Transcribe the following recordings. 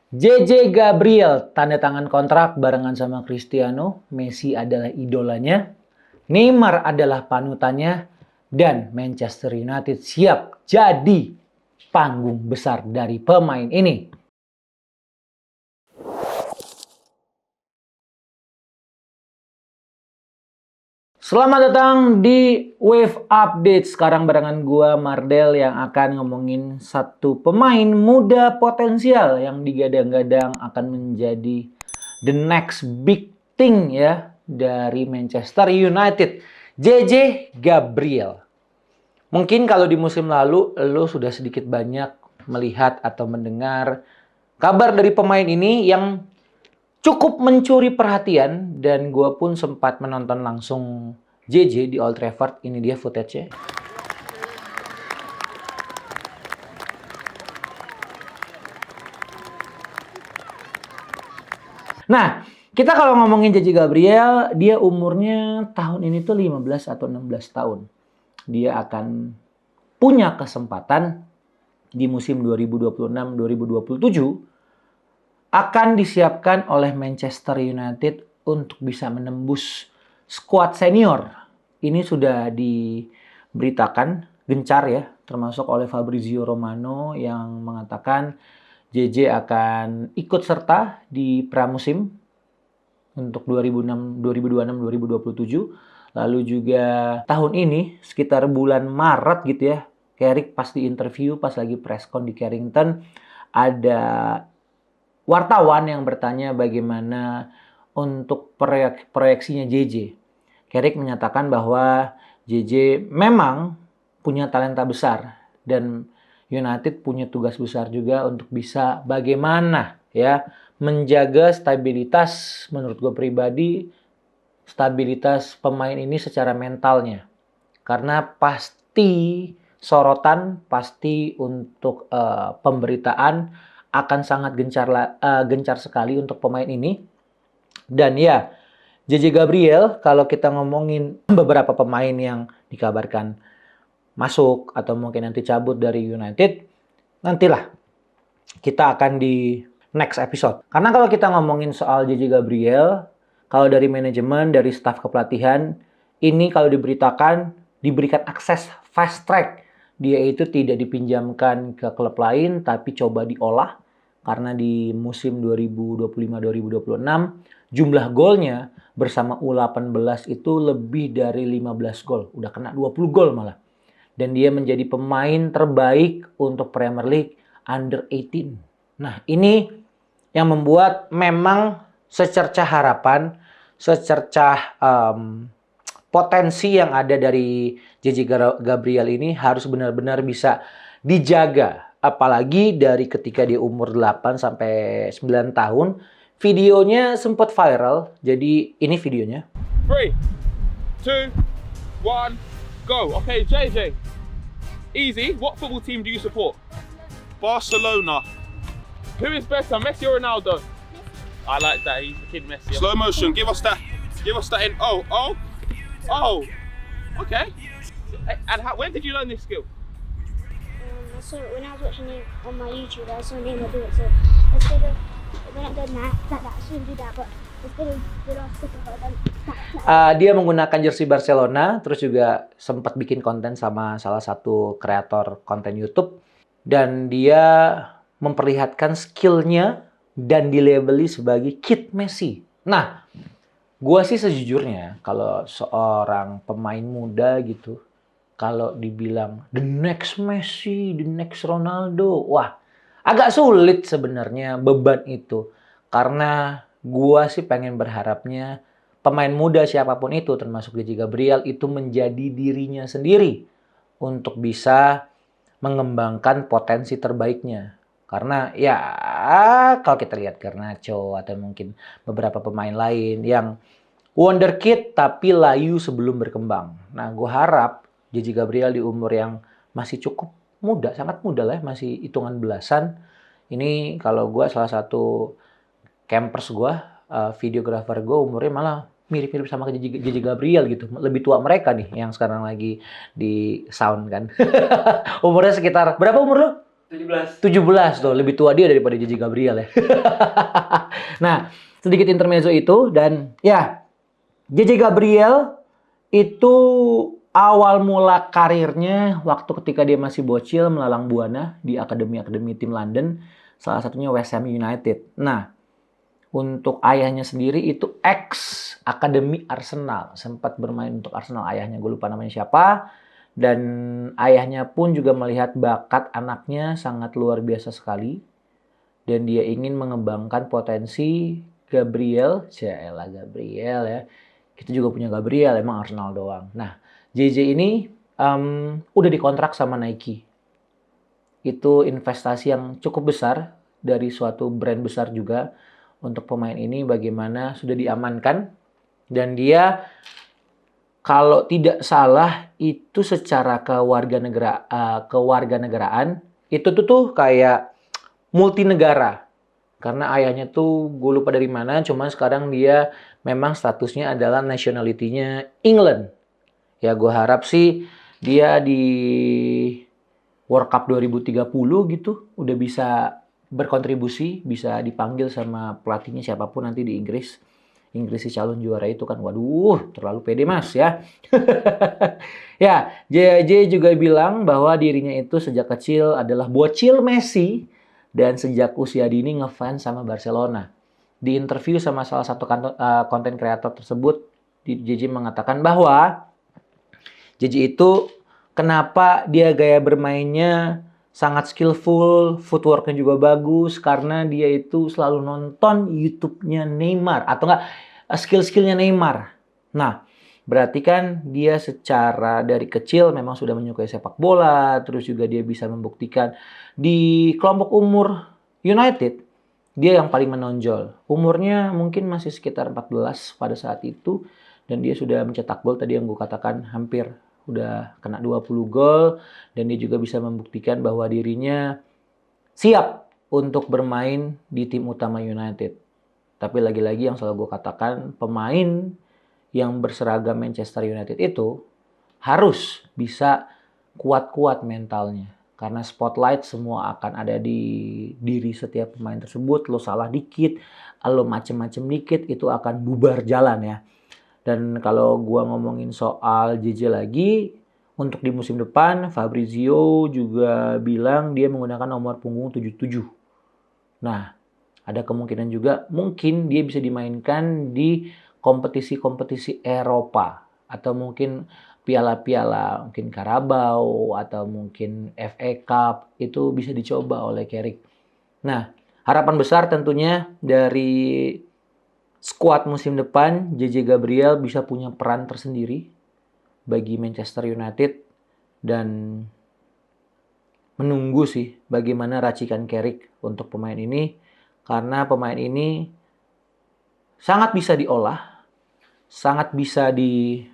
JJ Gabriel tanda tangan kontrak barengan sama Cristiano. Messi adalah idolanya, Neymar adalah panutannya, dan Manchester United siap jadi panggung besar dari pemain ini. Selamat datang di Wave Update. Sekarang barengan gua Mardel yang akan ngomongin satu pemain muda potensial yang digadang-gadang akan menjadi the next big thing ya dari Manchester United, JJ Gabriel. Mungkin kalau di musim lalu lo sudah sedikit banyak melihat atau mendengar kabar dari pemain ini yang cukup mencuri perhatian, dan gue pun sempat menonton langsung JJ di Old Trafford. Ini dia footage-nya. Nah, kita kalau ngomongin JJ Gabriel, dia umurnya tahun ini tuh 15 atau 16 tahun. Dia akan punya kesempatan di musim 2026-2027 akan disiapkan oleh Manchester United untuk bisa menembus skuad senior. Ini sudah diberitakan gencar ya, termasuk oleh Fabrizio Romano yang mengatakan JJ akan ikut serta di pramusim untuk 2026-2027. Lalu juga tahun ini sekitar bulan Maret gitu ya, Carrick pas di interview pas lagi presscon di Carrington, ada wartawan yang bertanya bagaimana untuk proyeksinya JJ. Carrick menyatakan bahwa JJ memang punya talenta besar dan United punya tugas besar juga untuk bisa bagaimana ya menjaga stabilitas, menurut gue pribadi, stabilitas pemain ini secara mentalnya. Karena pasti sorotan, pasti untuk pemberitaan akan sangat gencar sekali untuk pemain ini. Dan ya, JJ Gabriel, kalau kita ngomongin beberapa pemain yang dikabarkan masuk atau mungkin nanti cabut dari United, nantilah kita akan di next episode. Karena kalau kita ngomongin soal JJ Gabriel, kalau dari manajemen, dari staf kepelatihan, ini kalau diberitakan diberikan akses fast track. Dia itu tidak dipinjamkan ke klub lain, tapi coba diolah. Karena di musim 2025-2026, jumlah golnya bersama U18 itu lebih dari 15 gol. Udah kena 20 gol malah. Dan dia menjadi pemain terbaik untuk Premier League Under 18. Nah, ini yang membuat memang secercah harapan, secercah potensi yang ada dari JJ Gabriel ini harus benar-benar bisa dijaga. Apalagi dari ketika dia umur 8 sampai 9 tahun, videonya sempat viral. Jadi ini videonya. 3, 2, 1, go. Okay, JJ. Easy. What football team do you support? Barcelona. Who is better, Messi or Ronaldo? I like that. He's the kid Messi. Slow motion. Give us that. In. Oh. Okay. And when did you learn this skill? I saw it when I was watching it on my YouTube. I saw Neymar do it. So instead of when I done that, I shouldn't do that. But instead of the last second, I done that. Dia menggunakan jersey Barcelona, terus juga sempat bikin konten sama salah satu kreator konten YouTube, dan dia memperlihatkan skillnya dan dilabeli sebagai Kid Messi. Nah, gua sih sejujurnya kalau seorang pemain muda gitu, kalau dibilang the next Messi, the next Ronaldo, wah agak sulit sebenarnya beban itu. Karena gua sih pengen berharapnya pemain muda siapapun itu, termasuk JJ Gabriel, itu menjadi dirinya sendiri untuk bisa mengembangkan potensi terbaiknya. Karena ya kalau kita lihat Garnacho atau mungkin beberapa pemain lain yang wonderkid tapi layu sebelum berkembang. Nah, gue harap JJ Gabriel di umur yang masih cukup muda, sangat muda lah, masih hitungan belasan. Ini kalau gue salah satu campers gue, videografer gue, umurnya malah mirip-mirip sama JJ Gabriel gitu. Lebih tua mereka nih yang sekarang lagi di sound kan. Umurnya sekitar, berapa umur lu? 17 tuh, lebih tua dia daripada JJ Gabriel ya. Nah, sedikit intermezzo itu dan ya JJ Gabriel itu awal mula karirnya waktu ketika dia masih bocil melalang buana di akademi-akademi tim London, salah satunya West Ham United. Nah, untuk ayahnya sendiri itu ex akademi Arsenal, sempat bermain untuk Arsenal ayahnya, gue lupa namanya siapa. Dan ayahnya pun juga melihat bakat anaknya sangat luar biasa sekali. Dan dia ingin mengembangkan potensi Gabriel. Cialah Gabriel ya. Kita juga punya Gabriel, emang Arsenal doang. Nah, JJ ini udah dikontrak sama Nike. Itu investasi yang cukup besar dari suatu brand besar juga untuk pemain ini. Bagaimana sudah diamankan. Dan dia kalau tidak salah itu secara kewarganegaraan itu tuh kayak multinegara. Karena ayahnya tuh gue lupa dari mana, cuman sekarang dia memang statusnya adalah nationality-nya England. Ya gue harap sih dia di World Cup 2030 gitu udah bisa berkontribusi, bisa dipanggil sama pelatihnya siapapun nanti di Inggris. Inggris si calon juara itu kan, waduh, terlalu pede mas ya. Ya, JJ juga bilang bahwa dirinya itu sejak kecil adalah bocil Messi dan sejak usia dini ngefans sama Barcelona. Di interview sama salah satu konten kreator tersebut, JJ mengatakan bahwa JJ itu kenapa dia gaya bermainnya sangat skillful, footworknya juga bagus karena dia itu selalu nonton YouTube-nya Neymar atau enggak skill-skillnya Neymar. Nah, berarti kan dia secara dari kecil memang sudah menyukai sepak bola, terus juga dia bisa membuktikan di kelompok umur United dia yang paling menonjol. Umurnya mungkin masih sekitar 14 pada saat itu dan dia sudah mencetak gol tadi yang gue katakan hampir udah kena 20 gol dan dia juga bisa membuktikan bahwa dirinya siap untuk bermain di tim utama United. Tapi lagi-lagi yang selalu gue katakan, pemain yang berseragam Manchester United itu harus bisa kuat-kuat mentalnya. Karena spotlight semua akan ada di diri setiap pemain tersebut. Lo salah dikit, lo macem-macem dikit, itu akan bubar jalan ya. Dan kalau gua ngomongin soal JJ lagi, untuk di musim depan, Fabrizio juga bilang dia menggunakan nomor punggung 77. Nah, ada kemungkinan juga mungkin dia bisa dimainkan di kompetisi-kompetisi Eropa. Atau mungkin piala-piala, mungkin Carabao, atau mungkin FA Cup, itu bisa dicoba oleh Carrick. Nah, harapan besar tentunya dari skuad musim depan, JJ Gabriel bisa punya peran tersendiri bagi Manchester United dan menunggu sih bagaimana racikan Carrick untuk pemain ini karena pemain ini sangat bisa diolah, sangat bisa diasah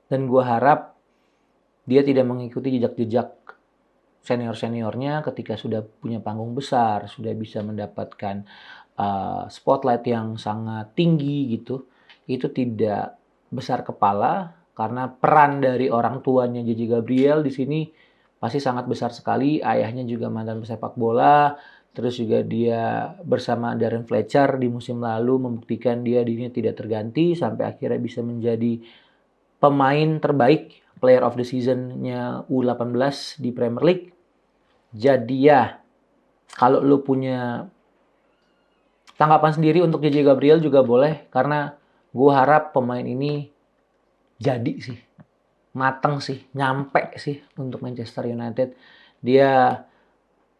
dan gue harap dia tidak mengikuti jejak-jejak senior-seniornya ketika sudah punya panggung besar, sudah bisa mendapatkan spotlight yang sangat tinggi gitu, itu tidak besar kepala karena peran dari orang tuanya JJ Gabriel di sini pasti sangat besar sekali. Ayahnya juga mantan pesepak bola, terus juga dia bersama Darren Fletcher di musim lalu membuktikan dirinya tidak terganti sampai akhirnya bisa menjadi pemain terbaik player of the season-nya U18 di Premier League. Jadi ya, kalau lu punya tanggapan sendiri untuk JJ Gabriel juga boleh, karena gue harap pemain ini jadi sih, mateng sih, nyampe sih untuk Manchester United. Dia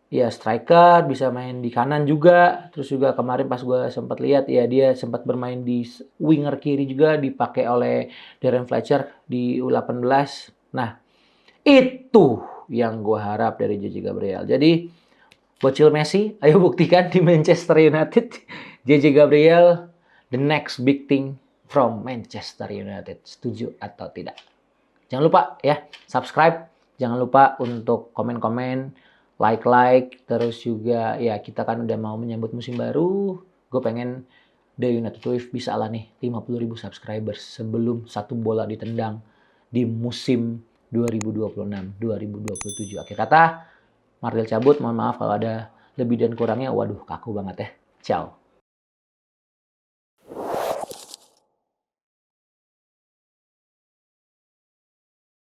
ya striker, bisa main di kanan juga, terus juga kemarin pas gue sempat lihat ya dia sempat bermain di winger kiri juga dipakai oleh Darren Fletcher di U18. Nah, itu yang gue harap dari JJ Gabriel. Jadi bocil Messi, ayo buktikan di Manchester United. JJ Gabriel, the next big thing from Manchester United. Setuju atau tidak? Jangan lupa ya, subscribe. Jangan lupa untuk komen-komen, like, terus juga ya kita kan udah mau menyambut musim baru. Gue pengen The United Wave bisa lah nih 50.000 subscribers sebelum satu bola ditendang di musim 2026, 2027. Akhir kata, Martil cabut. Mohon maaf kalau ada lebih dan kurangnya. Waduh, kaku banget ya. Ciao.